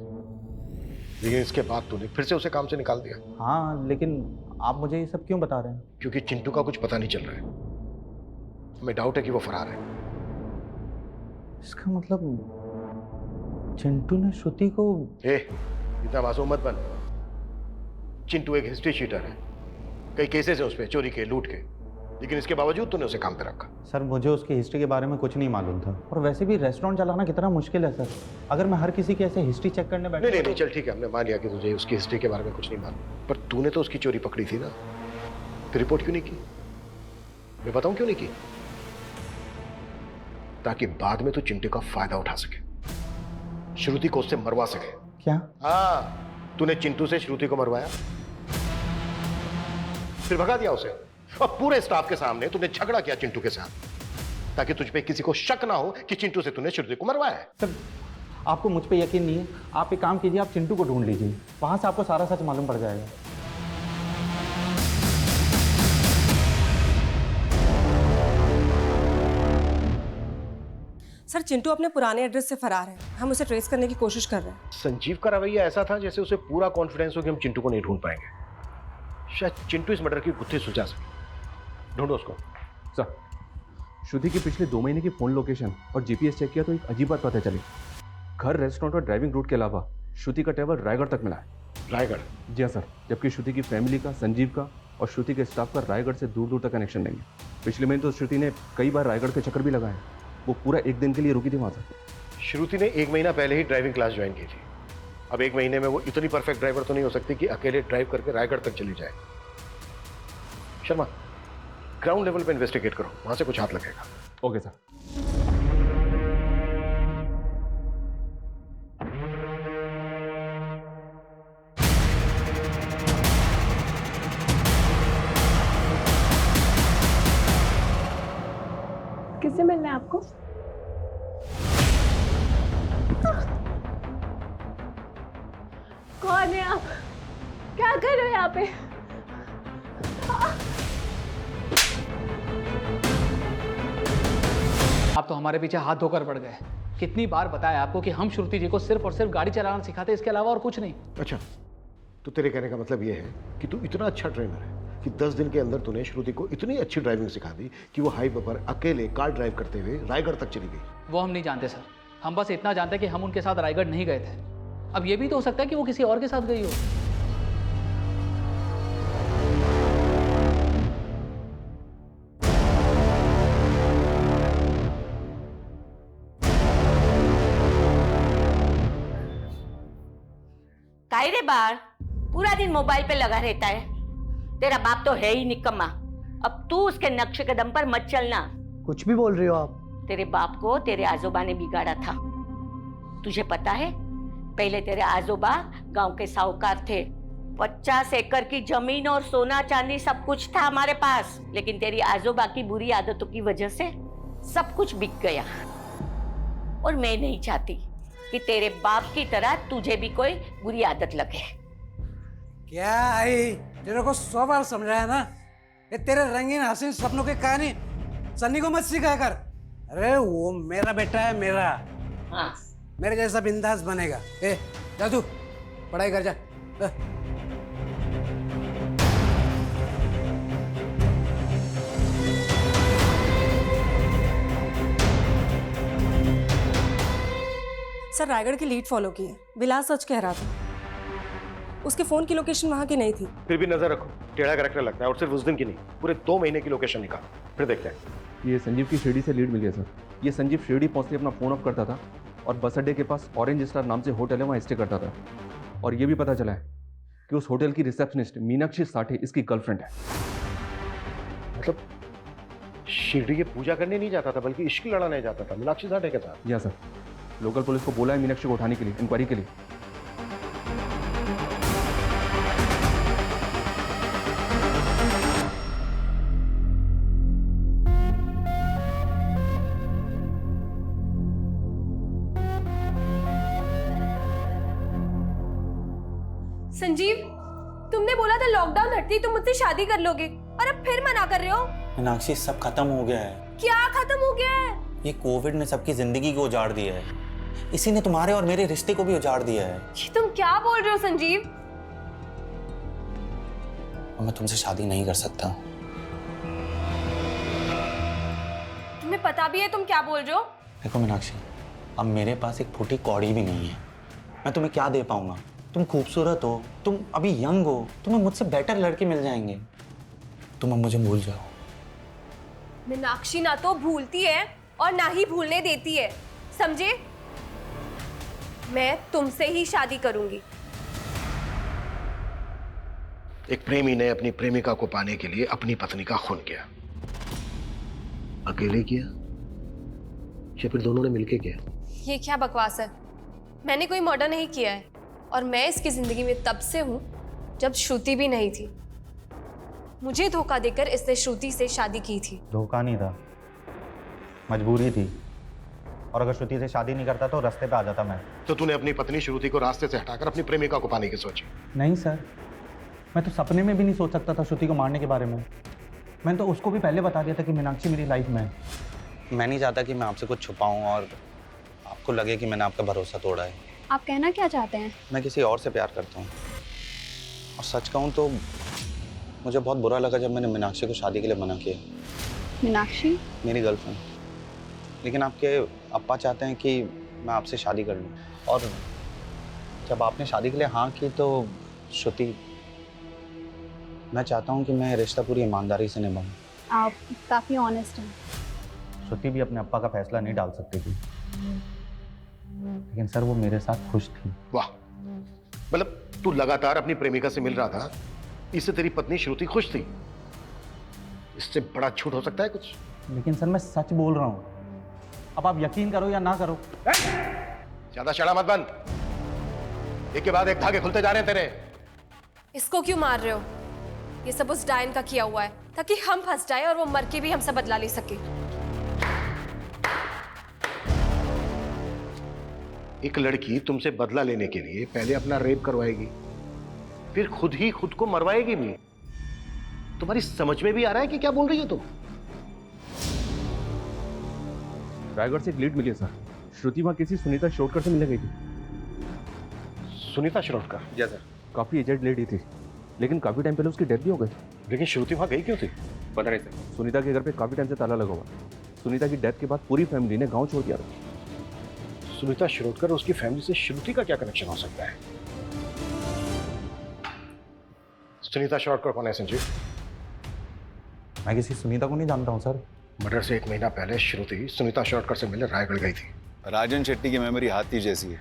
लेकिन इसके बाद तूने फिर से उसे काम से निकाल दिया। हाँ, लेकिन आप मुझे ये सब क्यों बता रहे हैं? क्योंकि चिंटू का कुछ पता नहीं चल रहा है। हमें डाउट है कि वो फरार है। इसका मतलब चिंटू ने श्रुति को... इतना मासूम मत बन। चिंटू एक हिस्ट्री शीटर है, कई केसेस है उस पे, चोरी के, लूट के, लेकिन इसके बावजूद तूने उसे काम पे रखा। सर, मुझे उसकी हिस्ट्री के बारे में कुछ नहीं मालूम था, और वैसे भी रेस्टोरेंट चलाना कितना मुश्किल है सर। अगर मैं हर किसी की ऐसे हिस्ट्री चेक करने बैठा... नहीं, चल ठीक है, हमने मान लिया कि तुझे उसकी हिस्ट्री के बारे में कुछ नहीं मालूम, पर तूने तो उसकी चोरी पकड़ी थी ना, फिर रिपोर्ट क्यों नहीं की? मैं बताऊं क्यों नहीं की? ताकि बाद में तू चिंटू का फायदा उठा सके, श्रुति को उससे मरवा सके। क्या? हाँ, तूने चिंटू से श्रुति को मरवाया, फिर भगा दिया उसे, और पूरे स्टाफ के सामने तूने झगड़ा किया चिंटू के साथ, ताकि तुझ पे किसी को शक ना हो कि चिंटू से तूने श्रुति को मरवाया है। सर, आपको मुझ पे यकीन नहीं है? आप एक काम कीजिए, आप चिंटू को ढूंढ लीजिए, वहां से आपको सारा सच मालूम पड़ जाएगा। सर, चिंटू अपने पुराने एड्रेस से फरार है। हम उसे ट्रेस करने की कोशिश कर रहे हैं। संजीव का रवैया ऐसा था जैसे उसे पूरा कॉन्फिडेंस हो कि हम चिंटू को नहीं ढूंढ पाएंगे। शायद चिंटू इस मर्डर की गुत्थी सुलझा सके। ढूंढो उसको। सर, श्रुति की पिछले 2 महीने की फोन लोकेशन और जीपीएस चेक किया तो एक अजीब बात पता चली। घर, रेस्टोरेंट और ड्राइविंग रूट के अलावा श्रुति का ट्रैवल रायगढ़ तक मिला है। रायगढ़? जी हाँ सर, जबकि श्रुति की फैमिली का, संजीव का और श्रुति के स्टाफ का रायगढ़ से दूर दूर तक कनेक्शन नहीं है। पिछले महीने तो श्रुति ने कई बार रायगढ़ के चक्कर भी लगाए। वो पूरा 1 दिन के लिए रुकी थी वहाँ से। श्रुति ने 1 महीना पहले ही ड्राइविंग क्लास ज्वाइन की थी। अब 1 महीने में वो इतनी परफेक्ट ड्राइवर तो नहीं हो सकती कि अकेले ड्राइव करके रायगढ़ तक चली जाए। शर्मा, ग्राउंड लेवल पे इन्वेस्टिगेट करो, वहां से कुछ हाथ लगेगा। Okay sir. किससे मिलना है आपको? कौन है आप? क्या कर रहे हो यहाँ पे? आप तो हमारे पीछे हाथ धोकर पड़ गए। कितनी बार बताया आपको कि हम श्रुति जी को सिर्फ और सिर्फ गाड़ी चलाना सिखाते, इसके अलावा और कुछ नहीं। अच्छा, तो तेरे कहने का मतलब ये है कि तू इतना अच्छा ट्रेनर है कि 10 दिन के अंदर तूने श्रुति को इतनी अच्छी ड्राइविंग सिखा दी कि वो हाईवे पर अकेले कार ड्राइव करते हुए रायगढ़ तक चली गई। वो हम नहीं जानते सर, हम बस इतना जानते हैं कि हम उनके साथ रायगढ़ नहीं गए थे। अब ये भी तो हो सकता है कि वो किसी और के साथ गई हो। काहे रे बाहर पूरा दिन मोबाइल पे लगा रहता है। तेरा बाप तो है ही निकम्मा। अब तू उसके नक्श कदम पर मत चलना। कुछ भी बोल रही हो आप। तेरे बाप को तेरे आजोबा ने बिगाड़ा था। तुझे पता है, पहले तेरे आजोबा गांव के साहूकार थे। 50 एकड़ की जमीन और सोना चांदी सब कुछ था हमारे पास, लेकिन तेरी आजोबा की बुरी आदतों की वजह से सब कुछ बिक गया। और मैं नहीं चाहती कि तेरे बाप की तरह तुझे भी कोई बुरी आदत लगे। क्या आई, तेरे को 100 बार समझाया ना, ये तेरे रंगीन हसीन सपनों की कहानी सन्नी को मत सिखाया कर। अरे वो मेरा बेटा है, मेरा। हाँ, मेरे जैसा बिंदास बनेगा। ए जा तू पढ़ाई कर जा। सर रायगढ़ की लीड फॉलो की है। विलास सच कह रहा था, उसके फोन की लोकेशन वहां की नहीं थी। फिर भी नजर रखो, टेढ़ा कैरेक्टर लगता है, और सिर्फ उस दिन की नहीं, पूरे 2 महीने की लोकेशन निकालो, फिर देखते हैं। ये संजीव की शिरडी से लीड मिल गया सर। ये संजीव शिरडी पहुंचते अपना फ़ोन ऑफ करता था और बस अड्डे के पास ऑरेंज स्टार नाम से होटल है, वहाँ स्टे करता था। और ये भी पता चला है कि उस होटल की रिसेप्शनिस्ट मीनाक्षी साठे इसकी गर्लफ्रेंड है। मतलब शिरडी की पूजा करने नहीं जाता था, बल्कि इश्क लड़ाने जाता था मीनाक्षी साठे के साथ। या सर, लोकल पुलिस को बोला है मीनाक्षी को उठाने के लिए, इंक्वायरी के लिए। संजीव, तुमने बोला था लॉकडाउन हटती तुम मुझसे शादी कर लोगे, और अब फिर मना कर रहे हो। मीनाक्षी, सब खत्म हो गया है। क्या खत्म हो गया है? ये कोविड ने सबकी जिंदगी को उजाड़ दिया है। इसी ने तुम्हारे और मेरे रिश्ते को भी उजाड़ दिया है। ये तुम क्या बोल रहे हो संजीव? मैं तुमसे शादी नहीं कर सकता। तुम्हें पता भी है तुम क्या बोल रहे हो? देखो मीनाक्षी, अब मेरे पास एक फूटी कौड़ी भी नहीं है। मैं तुम्हें क्या दे पाऊंगा? तुम खूबसूरत हो, तुम अभी यंग हो, तुम्हें मुझसे बेटर लड़के मिल जाएंगे। तुम अब मुझे भूल जाओ। मीनाक्षी ना तो भूलती है और ना ही भूलने देती है, समझे? मैं तुमसे ही शादी करूंगी। एक प्रेमी ने अपनी प्रेमिका को पाने के लिए अपनी पत्नी का खून किया। अकेले किया या फिर दोनों ने मिलके किया? ये क्या बकवास है? मैंने कोई मर्डर नहीं किया है, और मैं इसकी जिंदगी में तब से हूं जब श्रुति भी नहीं थी। मुझे धोखा देकर इसने श्रुति से शादी की थी। धोखा नहीं था, मजबूरी थी। और अगर श्रुति से शादी नहीं करता तो रास्ते पे आ जाता मैं। तो तूने अपनी पत्नी श्रुति को रास्ते से हटाकर अपनी प्रेमिका को पाने की सोची? नहीं सर, मैं तो सपने में भी नहीं सोच सकता था श्रुति को मारने के बारे में। मैंने तो उसको भी पहले बता दिया था कि मीनाक्षी मेरी लाइफ में है। मैं नहीं चाहता कि मैं आपसे कुछ छुपाऊं और आपको लगे कि मैंने आपका भरोसा तोड़ा है। आप कहना क्या चाहते हैं? मैं किसी और से प्यार करता हूँ, और सच कहूँ तो मुझे बहुत बुरा लगा जब मैंने मीनाक्षी को शादी के लिए मना किया। मीनाक्षी मेरी गर्लफ्रेंड, लेकिन आपके अप्पा चाहते हैं कि मैं आपसे शादी कर लूँ। और जब आपने शादी के लिए हाँ की तो श्रुति, मैं चाहता हूँ कि मैं रिश्ता पूरी ईमानदारी से निभाऊँ। आप काफ़ी ऑनेस्ट हैं। श्रुति भी अपने अप्पा का फैसला नहीं डाल सकती थी, लेकिन सर वो मेरे साथ खुश थी। वाह, मतलब तू लगातार अपनी प्रेमिका से मिल रहा था, इससे तेरी पत्नी श्रुति खुश थी? इससे बड़ा झूठ हो सकता है कुछ? लेकिन सर मैं सच बोल रहा हूँ, अब आप यकीन करो या ना करो। ज्यादा शड़ा मत बन, एक के बाद एक धागे खुलते जा रहे हैं तेरे। इसको क्यों मार रहे हो? ये सब उस डायन का किया हुआ है, ताकि हम फंस जाए और वो मर के भी हमसे बदला ले सके। एक लड़की तुमसे बदला लेने के लिए पहले अपना रेप करवाएगी, फिर खुद ही खुद को मरवाएगी भी। तुम्हारी समझ में भी आ रहा है कि क्या बोल रही हो तुम? रायगढ़ से एक लीड मिली है सर। श्रुति वहाँ किसी सुनीता शिरोडकर से मिलने गई थी। सुनीता शिरोडकर? जी सर। काफी एजेड लेडी थी, लेकिन काफी टाइम पहले उसकी डेथ भी हो गई। लेकिन श्रुति वहाँ गई क्यों थी? पता नहीं सर। सुनीता के घर पे काफी टाइम से ताला लगा हुआ। सुनीता की डेथ के बाद पूरी फैमिली ने गांव छोड़ दिया था। सुनीता शिरोडकर और उसकी फैमिली से श्रुति का क्या कनेक्शन हो सकता है? सुनीता शिरोडकर कौन है संजीव? मैं किसी सुनीता को नहीं जानता हूँ सर। मर्डर से 1 महीना पहले श्रुति सुनीता शिरोडकर से मिलने रायगढ़ गई थी। राजन शेट्टी की मेमोरी हाथी जैसी है।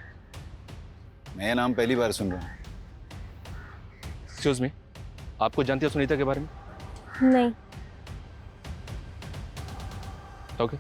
मैं ये नाम पहली बार सुन रहा हूँ। एक्सक्यूज मी, आपको जानती है सुनीता के बारे में? नहीं। ओके।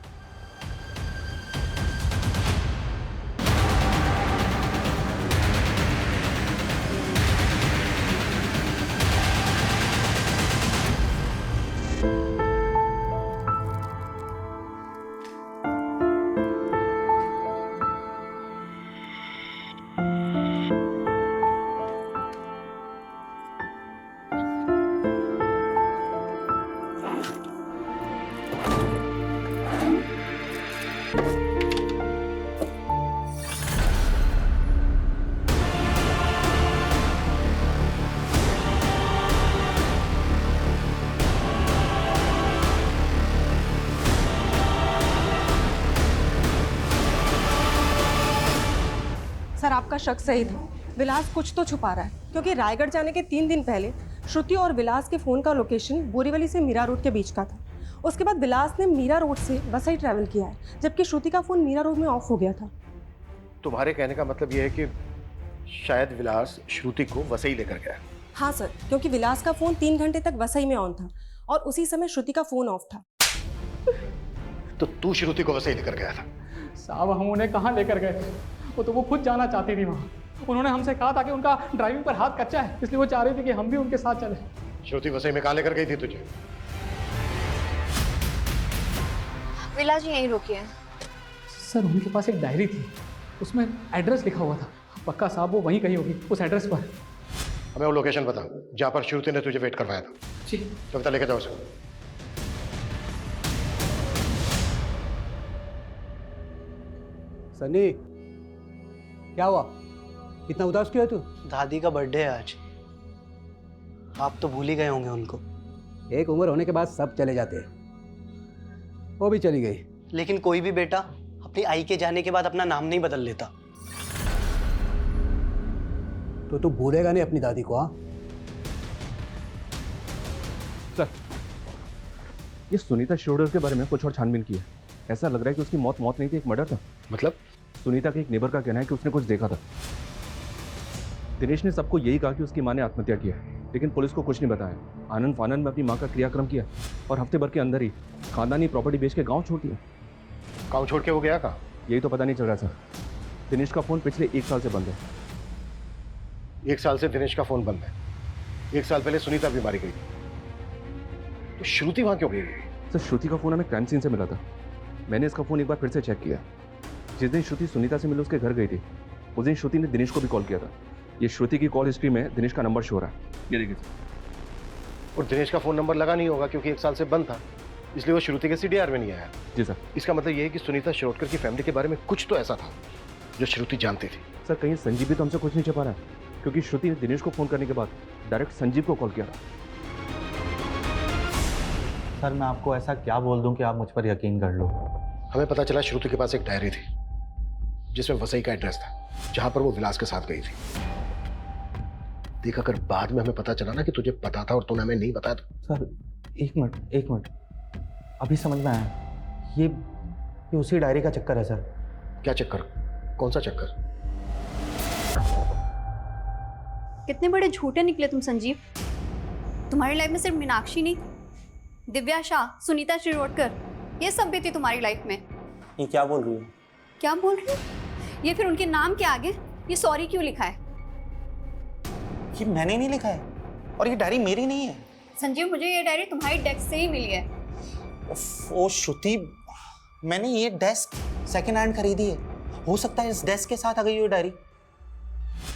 सर आपका शक सही था, विलास कुछ तो छुपा रहा है, क्योंकि रायगढ़ जाने के 3 दिन पहले श्रुति और विलास के फ़ोन का लोकेशन बोरीवली से मीरा रोड के बीच का था। उसके बाद विलास ने मीरा रोड से वसई ट्रैवल किया है, जबकि श्रुति का फ़ोन मीरा रोड में ऑफ हो गया था। तुम्हारे कहने का मतलब यह है कि शायद विलास श्रुति को वसई लेकर गया? हाँ सर, क्योंकि विलास का फ़ोन 3 घंटे तक वसई में ऑन था और उसी समय श्रुति का फ़ोन ऑफ था। तो तू श्रुति को वसई लेकर गया था? साहब हम उन्हें कहाँ लेकर गए थे, वो तो वो खुद जाना चाहती थी वहाँ। उन्होंने हमसे कहा था कि उनका ड्राइविंग पर हाथ कच्चा है, इसलिए वो चाह रही थी कि हम भी उनके साथ चले। श्रुति वसई में कहाँ लेकर गई थी तुझे? विलास जी यहीं रुकिए। सर उनके पास एक डायरी थी, उसमें एड्रेस लिखा हुआ था। पक्का साहब वो वहीं कहीं होगी, उस एड्रेस पर। हमें वो लोकेशन बता जहाँ पर श्रुति ने तुझे वेट करवाया था। जी। कविता लेके जाओ उसको। सनी, क्या हुआ? इतना उदास क्यों है तू? दादी का बर्थडे है आज। आप तो भूल ही गए होंगे उनको। एक उम्र होने के बाद सब चले जाते हैं। वो भी चली गई। लेकिन कोई भी बेटा अपनी आई के जाने के बाद अपना नाम नहीं बदल लेता। तो तू भूलेगा नहीं अपनी दादी को? हाँ सर, ये सुनीता शिरोडकर के बारे में कुछ और छानबीन की है। ऐसा लग रहा है कि उसकी मौत नहीं थी, एक मर्डर था। मतलब? सुनीता के एक नेबर का कहना है कि उसने कुछ देखा था। दिनेश ने सबको यही कहा कि उसकी मां ने आत्महत्या की है, लेकिन पुलिस को कुछ नहीं बताया। आनंद फानन में अपनी मां का क्रियाक्रम किया और हफ्ते भर के अंदर ही खानदानी प्रॉपर्टी बेच के गांव छोड़ दिया। गांव छोड़ के वो गया कहाँ? यही तो पता नहीं चल रहा सर। दिनेश का फोन पिछले 1 साल से बंद है। 1 साल से दिनेश का फोन बंद है। 1 साल पहले सुनीता भी मारी गई, तो श्रुति वहां क्यों गई? सर श्रुति का फोन हमें क्राइम सीन से मिला था। मैंने इसका फोन एक बार फिर से चेक किया। जिस दिन श्रुति सुनीता से मिले उसके घर गई थी, उस दिन श्रुति ने दिनेश को भी कॉल किया था। ये श्रुति की कॉल हिस्ट्री में दिनेश का नंबर शो हो रहा है। ये देखिए सर। और दिनेश का फोन नंबर लगा नहीं होगा क्योंकि 1 साल से बंद था, इसलिए वो श्रुति के CDR में नहीं आया। जी सर। इसका मतलब ये है कि सुनीता शिरोडकर की फैमिली के बारे में कुछ तो ऐसा था जो श्रुति जानती थी। सर कहीं संजीव भी तो हमसे कुछ नहीं छिपा रहा है, क्योंकि श्रुति ने दिनेश को फोन करने के बाद डायरेक्ट संजीव को कॉल किया था। सर मैं आपको ऐसा क्या बोल दूं कि आप मुझ पर यकीन कर लो? हमें पता चला श्रुति के पास एक डायरी थी जिसमें वसई का एड्रेस था, जहां पर वो विलास के साथ गई थी। देख, अगर बाद में हमें पता चला ना कि तुझे पता था और तूने हमें नहीं बताया तो। सर एक मिनट, अभी समझ में आया। ये उसी डायरी का चक्कर है सर। क्या चक्कर? कौन सा चक्कर? कितने बड़े झूठे निकले तुम संजीव। तुम्हारी लाइफ में सिर्फ मीनाक्षी नहीं, दिव्या शाह, सुनीता शिरोडकर, ये सब भी थी तुम्हारी लाइफ में। ये क्या बोल रही हो? क्या बोल रही हो? ये फिर उनके नाम के आगे ये सॉरी क्यों लिखा है? ये मैंने नहीं लिखा है और ये डायरी मेरी नहीं है। संजीव मुझे ये डायरी तुम्हारी डेस्क से ही मिली है। ओ श्रुति, मैंने ये डेस्क सेकंड हैंड खरीदी है हो सकता है इस डेस्क के साथ आ गई हो डायरी।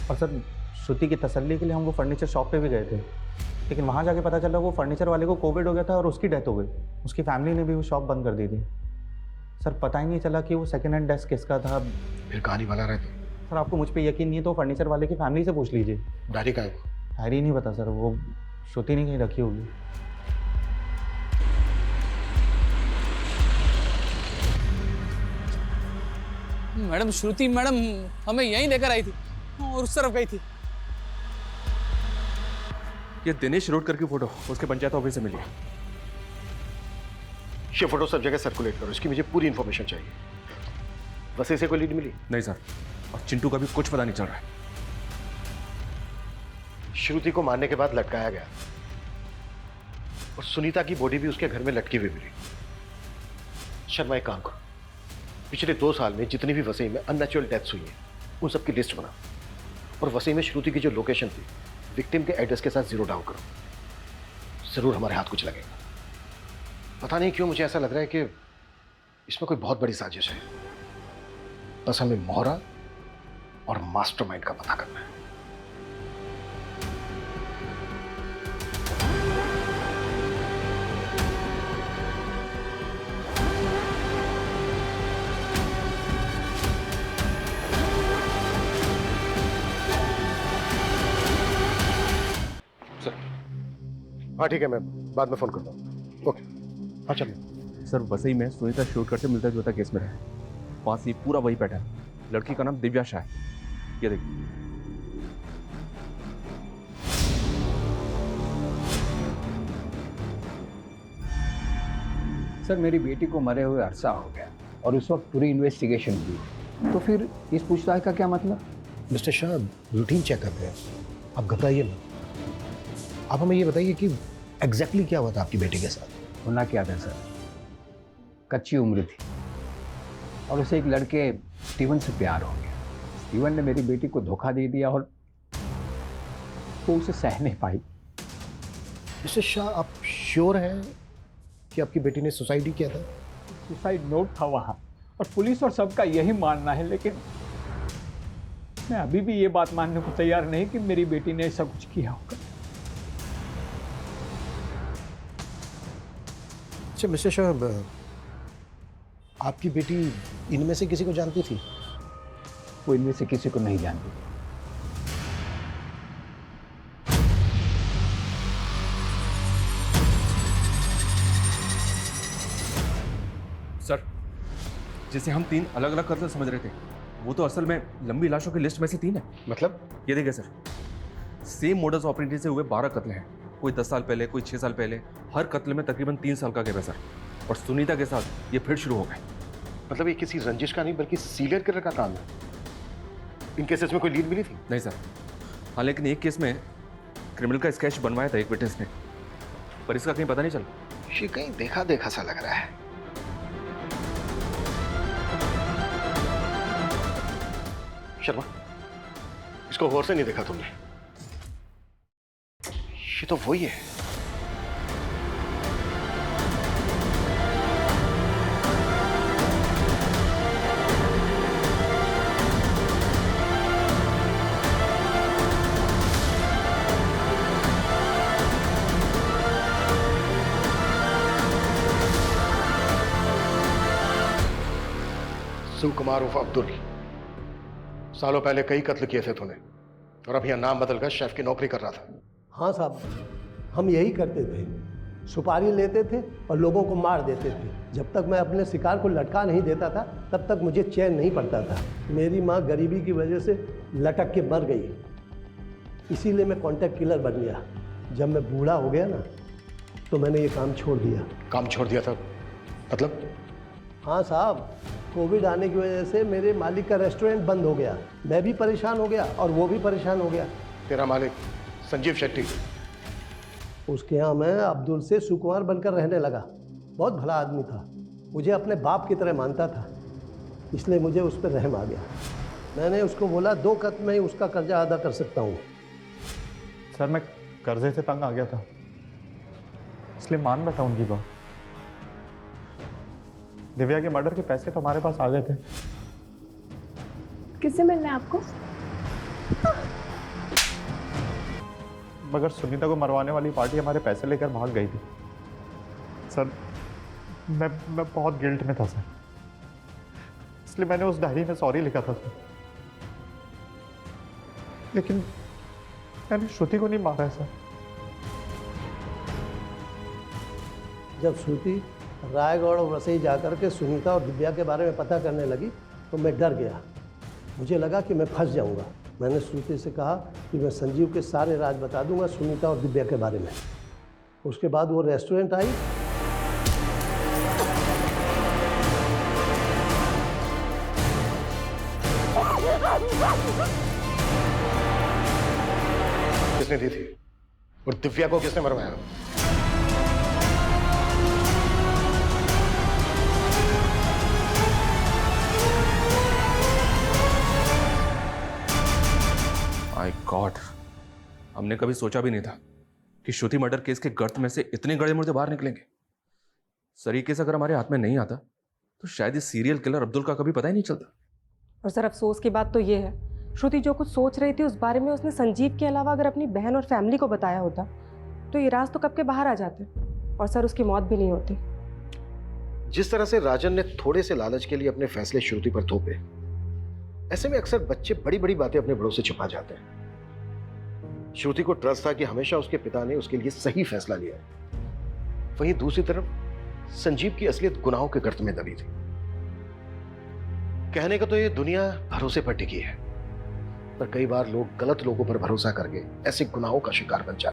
और सर श्रुति की तसल्ली के लिए हम वो फर्नीचर शॉप पे भी गए थे, लेकिन वहाँ जाके पता चला वो फर्नीचर वाले को कोविड हो गया था और उसकी डेथ हो गई। उसकी फैमिली ने भी वो शॉप बंद कर दी थी। सर पता ही नहीं चला कि वो सेकेंड हैंड डेस्क किसका था। फिर कहानी वाला रहे थे। सर आपको मुझ पर यकीन नहीं है तो फर्नीचर वाले की फैमिली से पूछ लीजिए। डायरी का है? डायरी नहीं पता सर, वो श्रुति ने कहीं रखी होगी। मैडम श्रुति मैडम हमें यहीं लेकर आई थी और उस तरफ गई थी। ये दिनेश रोड करके फोटो उसके पंचायत ऑफिस से मिली है। ये फोटो सब जगह सर्कुलेट करो, इसकी मुझे पूरी इन्फॉर्मेशन चाहिए। वैसे से कोई लीड मिली? नहीं सर, और चिंटू का भी कुछ पता नहीं चल रहा है। श्रुति को मारने के बाद लटकाया गया और सुनीता की बॉडी भी उसके घर में लटकी हुई मिली। शर्मा एक काम करो, पिछले 2 साल में जितनी भी वसई में अननेचुरल डेथ्स हुई हैं उन सबकी लिस्ट बना और वसई में श्रुति की जो लोकेशन थी विक्टिम के एड्रेस के साथ 0 डाउन करो। जरूर हमारे हाथ कुछ लगेगा। पता नहीं क्यों मुझे ऐसा लग रहा है कि इसमें कोई बहुत बड़ी साजिश है। बस हमें मोहरा और मास्टरमाइंड का पता करना है। हाँ ठीक है, मैं बाद में फोन करता हूँ। ओके हाँ चलिए। सर वसई में सुनीता शूटकर से मिलता जुलता केस में है। वहाँ से पूरा वही पैटर्न। लड़की का नाम दिव्या शाह है। ये देखिए। सर मेरी बेटी को मरे हुए अरसा हो गया और उस वक्त पूरी इन्वेस्टिगेशन की, तो फिर इस पूछताछ का क्या मतलब? मिस्टर शाह रूटीन चेकअप है, आप घबराइए मत। आप हमें ये बताइए कि एग्जैक्टली क्या हुआ था आपकी बेटी के साथ? होना क्या था सर, कच्ची उम्र थी और उसे एक लड़के स्टीवन से प्यार हो गया। स्टीवन ने मेरी बेटी को धोखा दे दिया और वो उसे सह नहीं पाई। मिस्टर शाह आप श्योर हैं कि आपकी बेटी ने सुसाइड ही किया था? सुसाइड नोट था वहाँ और पुलिस और सबका यही मानना है, लेकिन मैं अभी भी ये बात मानने को तैयार नहीं कि मेरी बेटी ने ऐसा कुछ किया होगा। अच्छा मिस्टर शाह, आपकी बेटी इनमें से किसी को जानती थी? वो इनमें से किसी को नहीं जानती। सर जिसे हम 3 अलग अलग कत्ल समझ रहे थे वो तो असल में लंबी लाशों की लिस्ट में से 3 है। मतलब? ये देखिए सर, सेम मोडस ऑपरेंडी से हुए 12 कत्ल हैं। कोई 10 साल पहले, कोई 6 साल पहले। हर कत्ल में तकरीबन 3 साल का गैप है सर। और सुनीता के साथ ये फिर शुरू हो गए। मतलब ये किसी रंजिश का नहीं बल्कि सीरियल किलर का काम है। इन केसेस में कोई लीड मिली थी? नहीं सर। हाँ लेकिन एक केस में क्रिमिनल का स्केच बनवाया था एक विटनेस ने, पर इसका कहीं पता नहीं चला। ये कहीं देखा देखा सा लग रहा है। शर्मा, इसको गौर से नहीं देखा तुमने? ये तो वही है। शिव कुमार उर्फ अब्दुल, सालों पहले कई कत्ल किए थे तूने और अब यहाँ नाम बदलकर शेफ की नौकरी कर रहा था। हाँ साहब, हम यही करते थे, सुपारी लेते थे और लोगों को मार देते थे। जब तक मैं अपने शिकार को लटका नहीं देता था तब तक मुझे चैन नहीं पड़ता था। मेरी माँ गरीबी की वजह से लटक के मर गई, इसीलिए मैं कॉन्ट्रैक्ट किलर बन गया। जब मैं बूढ़ा हो गया ना तो मैंने ये काम छोड़ दिया। काम छोड़ दिया था मतलब? हाँ साहब, कोविड आने की वजह से मेरे मालिक का रेस्टोरेंट बंद हो गया। मैं भी परेशान हो गया और वो भी परेशान हो गया। तेरा मालिक संजीव शेट्टी, उसके यहाँ मैं अब्दुल से सुकुमार बनकर रहने लगा। बहुत भला आदमी था, मुझे अपने बाप की तरह मानता था, इसलिए मुझे उस पर रहम आ गया। मैंने उसको बोला 2 कत्ल में ही उसका कर्जा अदा कर सकता हूँ। सर मैं कर्जे से तंग आ गया था, इसलिए मान बैठा उनकी बात। दिव्या के मर्डर के पैसे तो हमारे पास आ गए थे, किससे मिलना है आपको? मगर सुनीता को मरवाने वाली पार्टी हमारे पैसे लेकर भाग गई थी सर। मैं बहुत गिल्ट में था सर, इसलिए मैंने उस डायरी में सॉरी लिखा था सर। लेकिन मैंने श्रुति को नहीं मारा है सर। जब श्रुति रायगढ़ और रसोई जाकर के सुनीता और दिव्या के बारे में पता करने लगी तो मैं डर गया। मुझे लगा कि मैं फंस जाऊंगा। मैंने श्रुति से कहा कि मैं संजीव के सारे राज बता दूंगा सुनीता और दिव्या के बारे में। उसके बाद वो रेस्टोरेंट आई। किसने दी थी और दिव्या को किसने मरवाया? माय गॉड, हमने कभी सोचा भी नहीं था कि श्रुति मर्डर केस के गर्त में से इतने गड़े मुर्दे बाहर निकलेंगे। सर ये केस अगर हमारे हाथ में नहीं आता तो शायद इस सीरियल किलर अब्दुल का कभी पता ही नहीं चलता। और सर अफसोस की बात तो ये है, श्रुति जो कुछ सोच रही थी उस बारे में उसने संजीव के अलावा अगर अपनी बहन और फैमिली को बताया होता तो ये राज तो कब के बाहर आ जाते और सर उसकी मौत भी नहीं होती। जिस तरह से राजन ने थोड़े से लालच के लिए अपने फैसले श्रुति पर थोपे, ऐसे में अक्सर बच्चे बड़ी बड़ी बातें अपने बड़ों से छिपा जाते हैं। श्रुति को ट्रस्ट था कि हमेशा उसके पिता ने उसके लिए सही फैसला लिया है। वहीं दूसरी तरफ संजीव की असलियत गुनाहों के गर्त में दबी थी। कहने का तो ये दुनिया भरोसे पर टिकी है, पर कई बार लोग गलत लोगों पर भरोसा करके ऐसे गुनाहों का शिकार बन जाते हैं।